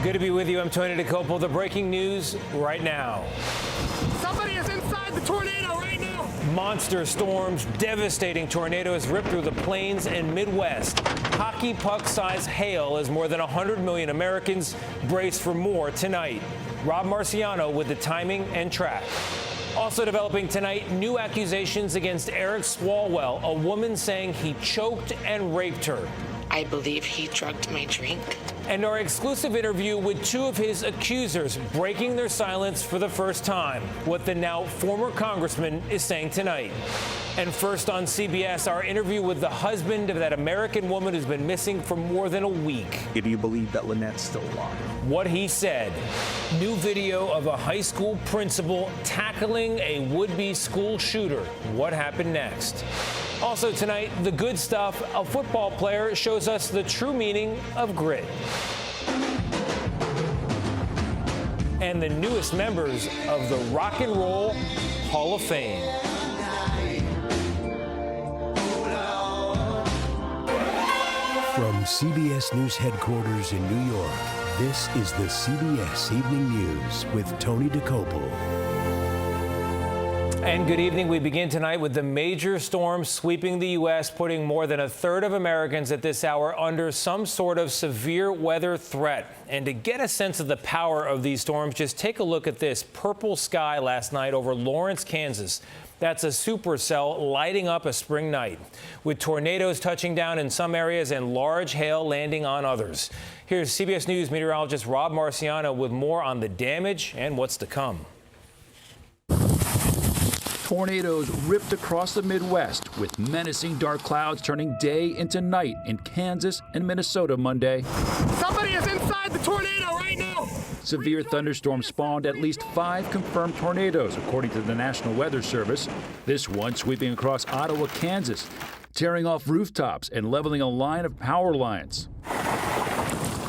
Good to be with you. I'm Tony DeCopo. The breaking news right now. Somebody is inside the tornado right now. Monster storms, devastating tornadoes rip through the plains and Midwest. Hockey puck-sized hail as more than 100 million Americans brace for more tonight. Rob Marciano with the timing and track. Also developing tonight, new accusations against Eric Swalwell, a woman saying he choked and raped her. I believe he drugged my drink. And our exclusive interview with two of his accusers breaking their silence for the first time. What the now former congressman is saying tonight. And first on CBS, our interview with the husband of that American woman who's been missing for more than a week. Do you believe that Lynette's still alive? What he said. New video of a high school principal tackling a would-be school shooter. What happened next? Also tonight, the good stuff. A football player shows us the true meaning of grit. And the newest members of the Rock and Roll Hall of Fame. From CBS News headquarters in New York, this is the CBS Evening News with Tony DeCopo. And good evening. We begin tonight with the major storm sweeping the U.S., putting more than a third of Americans at this hour under some sort of severe weather threat. And to get a sense of the power of these storms, just take a look at this purple sky last night over Lawrence, Kansas. That's a supercell lighting up a spring night, with tornadoes touching down in some areas and large hail landing on others. Here's CBS News meteorologist Rob Marciano with more on the damage and what's to come. Tornadoes ripped across the Midwest, with menacing dark clouds turning day into night in Kansas and Minnesota Monday. Somebody is inside the tornado right now. Severe thunderstorms spawned at least 5 confirmed tornadoes, according to the National Weather Service. This one sweeping across Ottawa, Kansas, tearing off rooftops and leveling a line of power lines.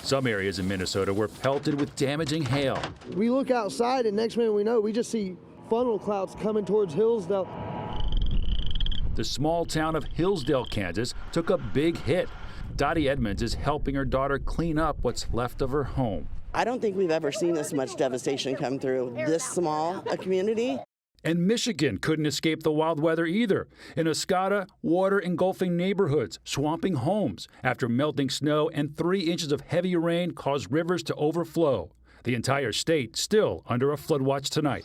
Some areas in Minnesota were pelted with damaging hail. We look outside, and next minute we know, we just see funnel clouds coming towards Hillsdale. The small town of Hillsdale, Kansas, took a big hit. Dottie Edmonds is helping her daughter clean up what's left of her home. I don't think we've ever seen this much devastation come through this small a community. And Michigan couldn't escape the wild weather either. In Escada, water engulfing neighborhoods, swamping homes after melting snow and 3 inches of heavy rain caused rivers to overflow. The entire state still under a flood watch tonight.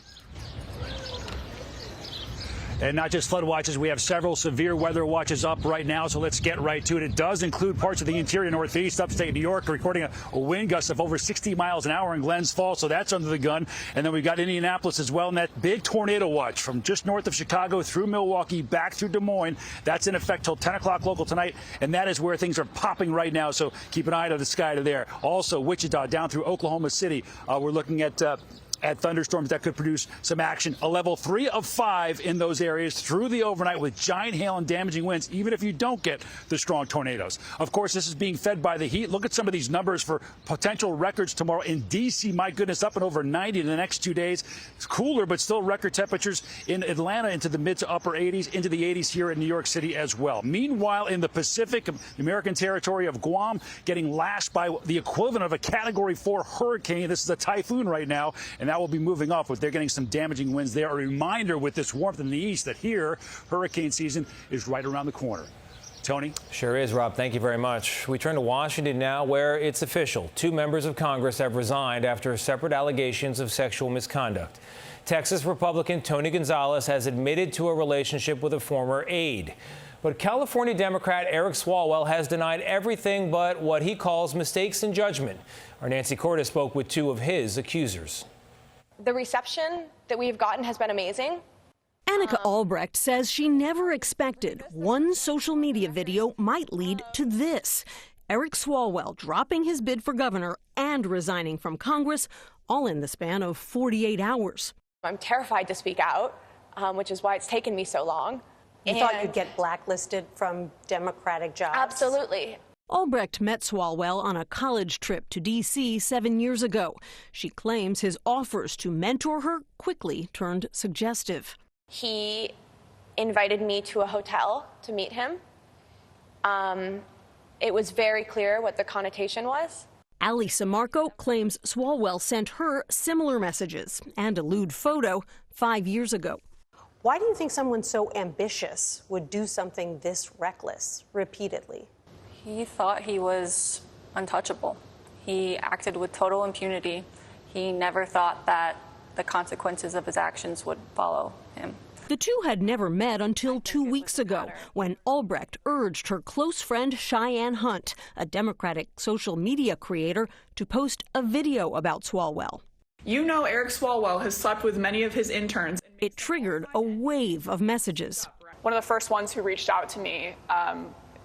And not just flood watches, we have several severe weather watches up right now, so let's get right to it. It does include parts of the interior Northeast, upstate New York, recording a wind gust of over 60 miles an hour in Glens Falls, so that's under the gun. And then we've got Indianapolis as well, and that big tornado watch from just north of Chicago through Milwaukee back through Des Moines. That's in effect till 10 o'clock local tonight, and that is where things are popping right now, so keep an eye to the sky to there. Also, Wichita down through Oklahoma City. We're looking at thunderstorms that could produce some action. A level 3 of 5 in those areas through the overnight with giant hail and damaging winds, even if you don't get the strong tornadoes. Of course, this is being fed by the heat. Look at some of these numbers for potential records tomorrow in D.C. My goodness, up and over 90 in the next 2 days. It's cooler, but still record temperatures in Atlanta into the mid to upper 80s, into the 80s here in New York City as well. Meanwhile, in the Pacific, the American territory of Guam getting lashed by the equivalent of a Category 4 hurricane. This is a typhoon right now, and that will be moving off, but they're getting some damaging winds there. A reminder with this warmth in the east that here, hurricane season is right around the corner. Tony? Sure is, Rob. Thank you very much. We turn to Washington now, where it's official. 2 members of Congress have resigned after separate allegations of sexual misconduct. Texas Republican Tony Gonzalez has admitted to a relationship with a former aide. But California Democrat Eric Swalwell has denied everything but what he calls mistakes in judgment. Our Nancy Cordes spoke with 2 of his accusers. The reception that we've gotten has been amazing. Annika Albrecht says she never expected one social media video might lead to this. Eric Swalwell dropping his bid for governor and resigning from Congress, all in the span of 48 hours. I'm terrified to speak out, which is why it's taken me so long. You thought you'd get blacklisted from Democratic jobs? Absolutely. Albrecht met Swalwell on a college trip to D.C. 7 years ago. She claims his offers to mentor her quickly turned suggestive. He invited me to a hotel to meet him. It was very clear what the connotation was. Ali Samarco claims Swalwell sent her similar messages and a lewd photo 5 years ago. Why do you think someone so ambitious would do something this reckless repeatedly? He thought he was untouchable. He acted with total impunity. He never thought that the consequences of his actions would follow him. The two had never met until 2 weeks ago, when Albrecht urged her close friend Cheyenne Hunt, a Democratic social media creator, to post a video about Swalwell. You know Eric Swalwell has slept with many of his interns. It triggered a wave of messages. One of the first ones who reached out to me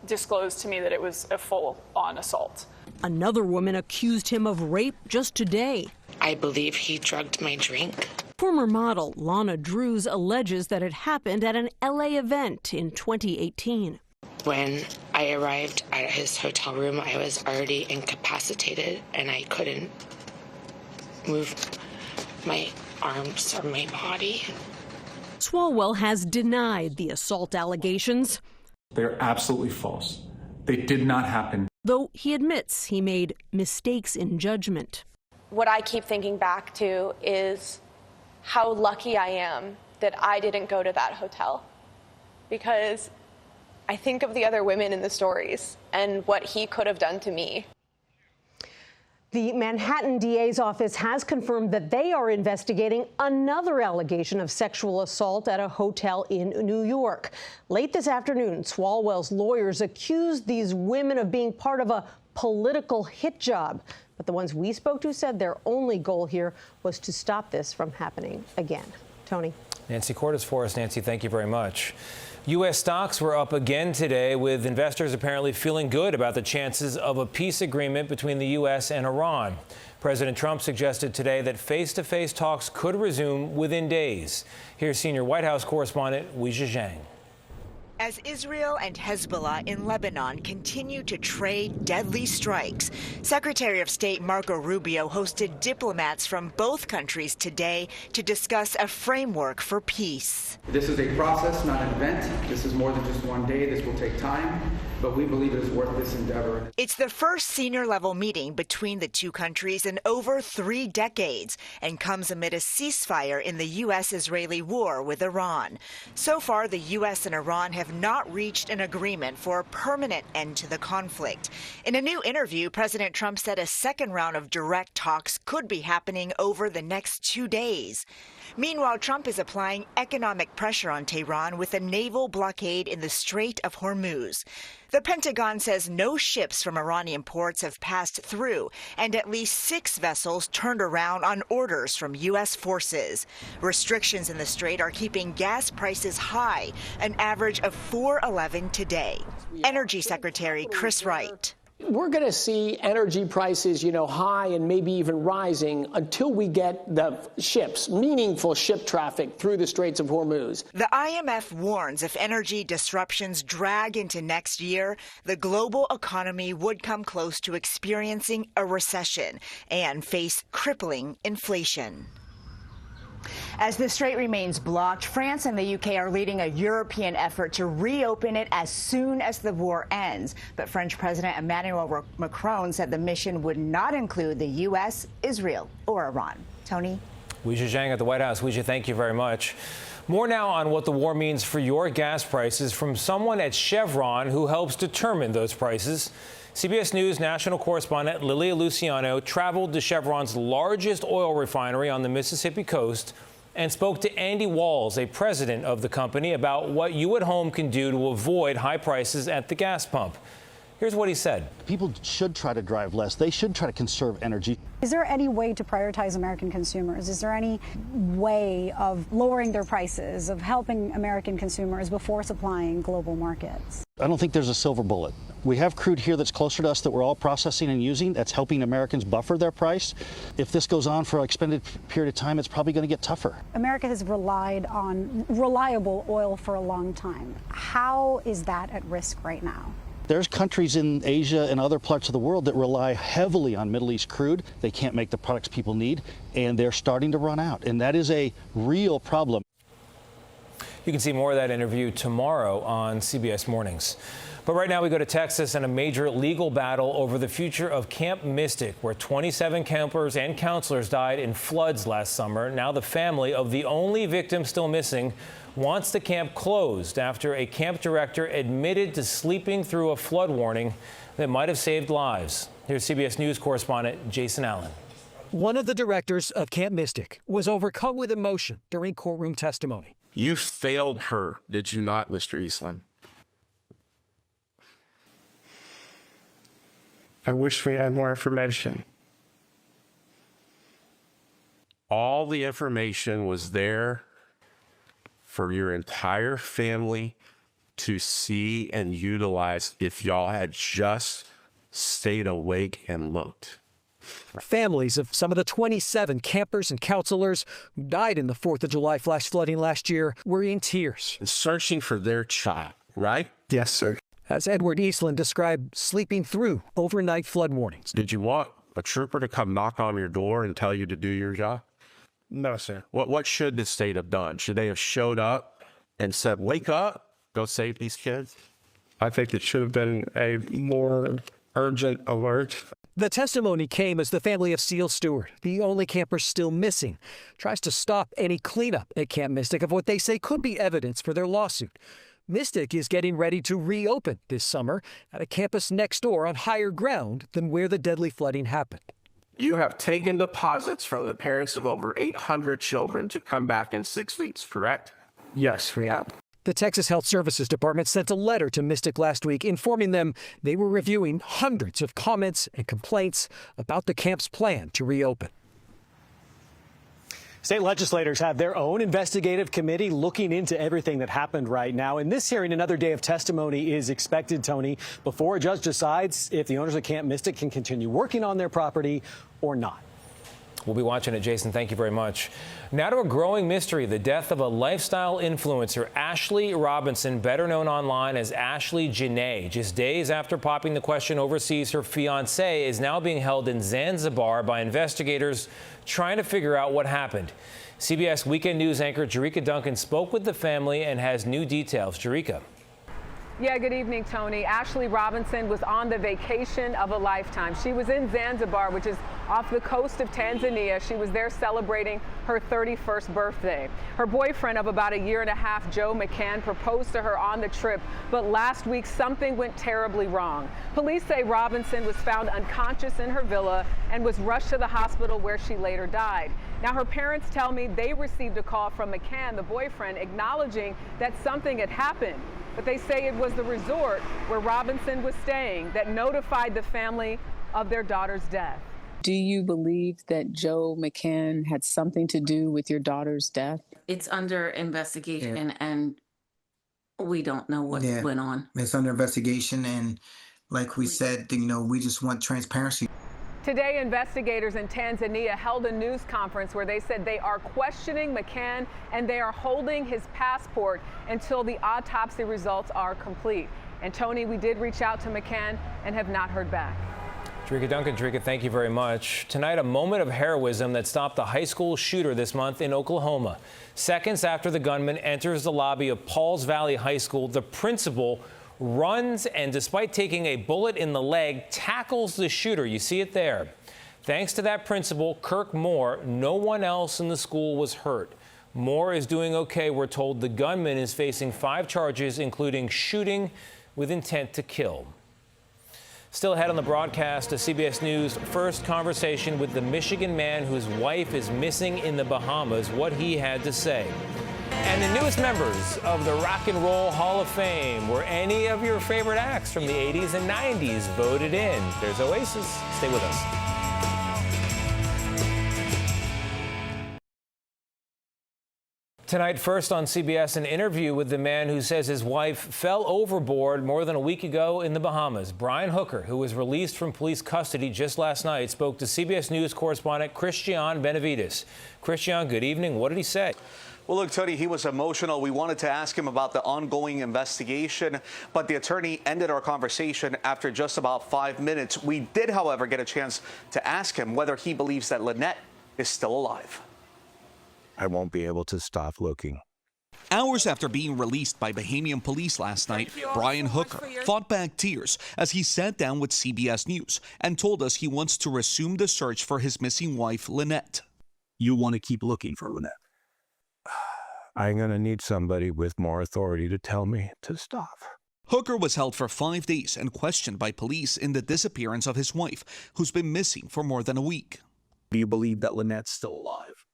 disclosed to me that it was a full-on assault. Another woman accused him of rape just today. I believe he drugged my drink. Former model Lana Drews alleges that it happened at an LA event in 2018. When I arrived at his hotel room, I was already incapacitated and I couldn't move my arms or my body. Swalwell has denied the assault allegations. They're absolutely false. They did not happen. Though he admits he made mistakes in judgment. What I keep thinking back to is how lucky I am that I didn't go to that hotel, because I think of the other women in the stories and what he could have done to me. The Manhattan DA's office has confirmed that they are investigating another allegation of sexual assault at a hotel in New York. Late this afternoon, Swalwell's lawyers accused these women of being part of a political hit job. But the ones we spoke to said their only goal here was to stop this from happening again. Tony. Nancy Cordes for us. Nancy, thank you very much. U.S. stocks were up again today, with investors apparently feeling good about the chances of a peace agreement between the U.S. and Iran. President Trump suggested today that face-to-face talks could resume within days. Here's senior White House correspondent Weijia Zhang. As Israel and Hezbollah in Lebanon continue to trade deadly strikes, Secretary of State Marco Rubio hosted diplomats from both countries today to discuss a framework for peace. This is a process, not an event. This is more than just one day. This will take time, but we believe it is worth this endeavor. It's the first senior-level meeting between the two countries in over 3 decades and comes amid a ceasefire in the U.S.-Israeli war with Iran. So far, the U.S. and Iran have not reached an agreement for a permanent end to the conflict. In a new interview, President Trump said a second round of direct talks could be happening over the next 2 days. Meanwhile, Trump is applying economic pressure on Tehran with a naval blockade in the Strait of Hormuz. The Pentagon says no ships from Iranian ports have passed through, and at least 6 vessels turned around on orders from U.S. forces. Restrictions in the strait are keeping gas prices high, an average of $4.11 today. Energy Secretary Chris Wright. We're going to see energy prices, high and maybe even rising until we get the ships, meaningful ship traffic through the Straits of Hormuz. The IMF warns if energy disruptions drag into next year, the global economy would come close to experiencing a recession and face crippling inflation. As the strait remains blocked, France and the UK are leading a European effort to reopen it as soon as the war ends. But French President Emmanuel Macron said the mission would not include the U.S., Israel, or Iran. Tony? Weijia Zhang at the White House. Weijia, thank you very much. More now on what the war means for your gas prices from someone at Chevron who helps determine those prices. CBS News national correspondent Lilia Luciano traveled to Chevron's largest oil refinery on the Mississippi coast and spoke to Andy Walls, a president of the company, about what you at home can do to avoid high prices at the gas pump. Here's what he said. People should try to drive less. They should try to conserve energy. Is there any way to prioritize American consumers? Is there any way of lowering their prices, of helping American consumers before supplying global markets? I don't think there's a silver bullet. We have crude here that's closer to us that we're all processing and using. That's helping Americans buffer their price. If this goes on for an extended period of time, it's probably going to get tougher. America has relied on reliable oil for a long time. How is that at risk right now? There's countries in Asia and other parts of the world that rely heavily on Middle East crude. They can't make the products people need, and they're starting to run out. And that is a real problem. You can see more of that interview tomorrow on CBS Mornings. But right now we go to Texas and a major legal battle over the future of Camp Mystic, where 27 campers and counselors died in floods last summer. Now the family of the only victim still missing wants the camp closed after a camp director admitted to sleeping through a flood warning that might have saved lives. Here's CBS News correspondent Jason Allen. One of the directors of Camp Mystic was overcome with emotion during courtroom testimony. You failed her, did you not, Mr. Eastland? I wish we had more information. All the information was there for your entire family to see and utilize if y'all had just stayed awake and looked. Families of some of the 27 campers and counselors who died in the 4th of July flash flooding last year were in tears. Searching for their child, right? Yes, sir. As Edward Eastland described sleeping through overnight flood warnings. Did you want a trooper to come knock on your door and tell you to do your job? No, sir. What should the state have done? Should they have showed up and said, wake up, go save these kids? I think it should have been a more urgent alert. The testimony came as the family of Seal Stewart, the only camper still missing, tries to stop any cleanup at Camp Mystic of what they say could be evidence for their lawsuit. Mystic is getting ready to reopen this summer at a campus next door on higher ground than where the deadly flooding happened. You have taken deposits from the parents of over 800 children to come back in 6 weeks, correct? Yes, we have. The Texas Health Services Department sent a letter to Mystic last week informing them they were reviewing hundreds of comments and complaints about the camp's plan to reopen. State legislators have their own investigative committee looking into everything that happened right now. In this hearing, another day of testimony is expected, Tony, before a judge decides if the owners of Camp Mystic can continue working on their property or not. We'll be watching it, Jason. Thank you very much. Now to a growing mystery, the death of a lifestyle influencer, Ashley Robinson, better known online as Ashley Janae. Just days after popping the question overseas, her fiancé is now being held in Zanzibar by investigators trying to figure out what happened. CBS Weekend News anchor Jerika Duncan spoke with the family and has new details. Jerika. Yeah, good evening, Tony. Ashley Robinson was on the vacation of a lifetime. She was in Zanzibar, which is off the coast of Tanzania. She was there celebrating her 31st birthday. Her boyfriend of about a year and a half, Joe McCann, proposed to her on the trip, but last week something went terribly wrong. Police say Robinson was found unconscious in her villa and was rushed to the hospital where she later died. Now, her parents tell me they received a call from McCann, the boyfriend, acknowledging that something had happened. But they say it was the resort where Robinson was staying that notified the family of their daughter's death. Do you believe that Joe McCann had something to do with your daughter's death? It's under investigation, and we don't know what went on. It's under investigation, and like we said, we just want transparency. Today, investigators in Tanzania held a news conference where they said they are questioning McCann and they are holding his passport until the autopsy results are complete. And Tony, we did reach out to McCann and have not heard back. Jerika Duncan, Jerika, thank you very much. Tonight, a moment of heroism that stopped a high school shooter this month in Oklahoma. Seconds after the gunman enters the lobby of Pauls Valley High School, the principal runs and, despite taking a bullet in the leg, tackles the shooter. You see it there. Thanks to that principal, Kirk Moore, no one else in the school was hurt. Moore is doing okay. We're told the gunman is facing 5 charges, including shooting with intent to kill. Still ahead on the broadcast, a CBS News first conversation with the Michigan man whose wife is missing in the Bahamas, what he had to say. And the newest members of the Rock and Roll Hall of Fame. Were any of your favorite acts from the 80s and 90s voted in? There's Oasis. Stay with us. Tonight, first on CBS, an interview with the man who says his wife fell overboard more than a week ago in the Bahamas. Brian Hooker, who was released from police custody just last night, spoke to CBS News correspondent Christian Benavides. Christian, good evening. What did he say? Well, look, Tony, he was emotional. We wanted to ask him about the ongoing investigation, but the attorney ended our conversation after just about 5 minutes. We did, however, get a chance to ask him whether he believes that Lynette is still alive. I won't be able to stop looking. Hours after being released by Bahamian police last night, Brian Hooker fought back tears as he sat down with CBS News and told us he wants to resume the search for his missing wife, Lynette. You want to keep looking for Lynette? I'm going to need somebody with more authority to tell me to stop. Hooker was held for 5 days and questioned by police in the disappearance of his wife, who's been missing for more than a week. Do you believe that Lynette's still alive?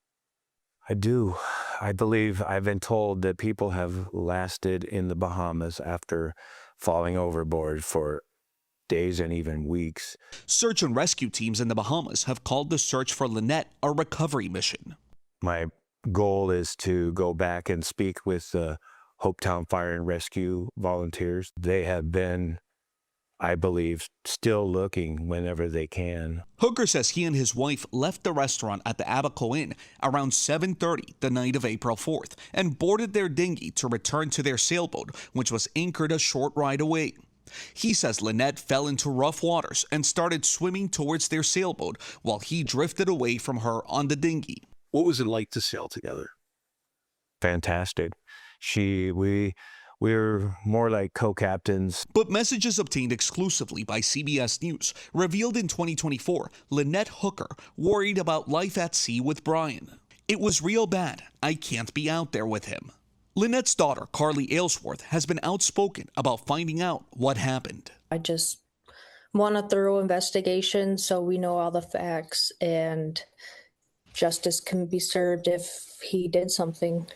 I do. I believe I've been told that people have lasted in the Bahamas after falling overboard for days and even weeks. Search and rescue teams in the Bahamas have called the search for Lynette a recovery mission. My goal is to go back and speak with the Hopetown Fire and Rescue volunteers. They have been, I believe, still looking whenever they can. Hooker says he and his wife left the restaurant at the Abaco Inn around 7:30 the night of April 4th and boarded their dinghy to return to their sailboat, which was anchored a short ride away. He says Lynette fell into rough waters and started swimming towards their sailboat while he drifted away from her on the dinghy. What was it like to sail together? Fantastic. We're more like co-captains. But messages obtained exclusively by CBS News revealed in 2024 Lynette Hooker worried about life at sea with Brian. It was real bad. I can't be out there with him. Lynette's daughter, Carly Aylesworth, has been outspoken about finding out what happened. I just want a thorough investigation so we know all the facts and justice can be served if he did something.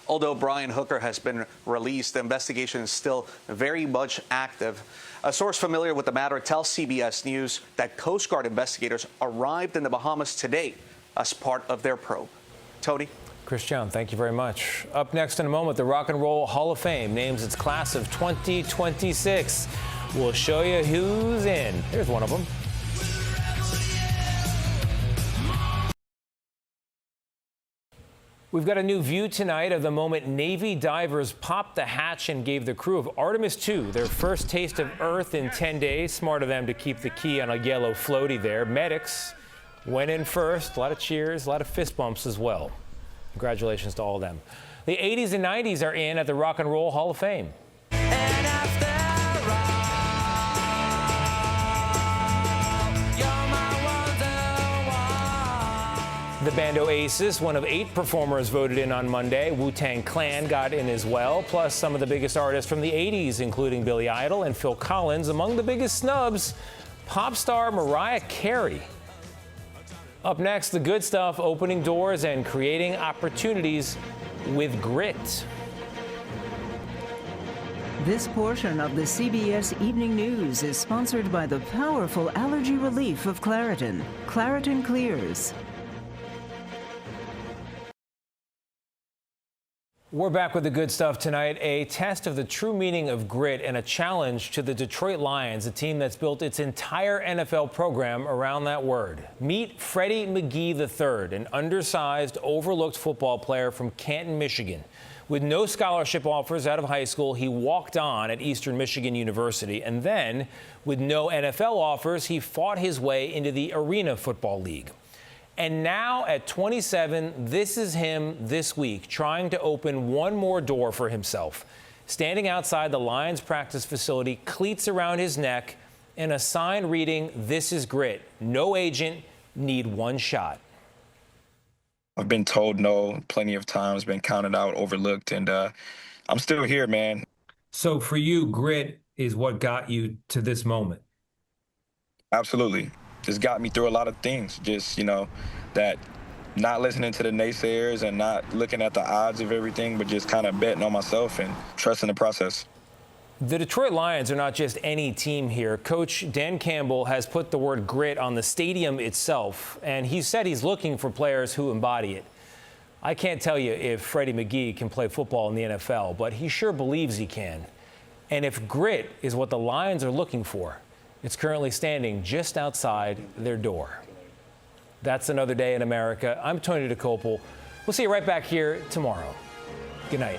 Although Brian Hooker has been released, the investigation is still very much active. A source familiar with the matter tells CBS News that Coast Guard investigators arrived in the Bahamas today as part of their probe. Tony? Christian, thank you very much. Up next in a moment, the Rock and Roll Hall of Fame names its class of 2026. We'll show you who's in. Here's one of them. We've got a new view tonight of the moment Navy divers popped the hatch and gave the crew of Artemis II their first taste of Earth in 10 days. Smart of them to keep the key on a yellow floaty there. Medics went in first. A lot of cheers, a lot of fist bumps as well. Congratulations to all of them. The 80s and 90s are in at the Rock and Roll Hall of Fame. The band Oasis, one of 8 performers voted in on Monday. Wu-Tang Clan got in as well, plus some of the biggest artists from the 80s, including Billy Idol and Phil Collins. Among the biggest snubs, pop star Mariah Carey. Up next, the good stuff, opening doors and creating opportunities with grit. This portion of the CBS Evening News is sponsored by the powerful allergy relief of Claritin. Claritin clears. We're back with the good stuff tonight. A test of the true meaning of grit and a challenge to the Detroit Lions, a team that's built its entire NFL program around that word. Meet Freddie McGee III, an undersized, overlooked football player from Canton, Michigan. With no scholarship offers out of high school, he walked on at Eastern Michigan University. And then, with no NFL offers, he fought his way into the Arena Football League. And now at 27, this is him this week, trying to open one more door for himself. Standing outside the Lions practice facility, cleats around his neck, and a sign reading, "This is grit. No agent, need one shot." I've been told no plenty of times, been counted out, overlooked, and I'm still here, man. So for you, grit is what got you to this moment? Absolutely. Just got me through a lot of things. Just, that not listening to the naysayers and not looking at the odds of everything, but just kind of betting on myself and trusting the process. The Detroit Lions are not just any team here. Coach Dan Campbell has put the word grit on the stadium itself, and he said he's looking for players who embody it. I can't tell you if Freddie McGee can play football in the NFL, but he sure believes he can. And if grit is what the Lions are looking for, it's currently standing just outside their door. That's another day in America. I'm Tony DeCopel. We'll see you right back here tomorrow. Good night.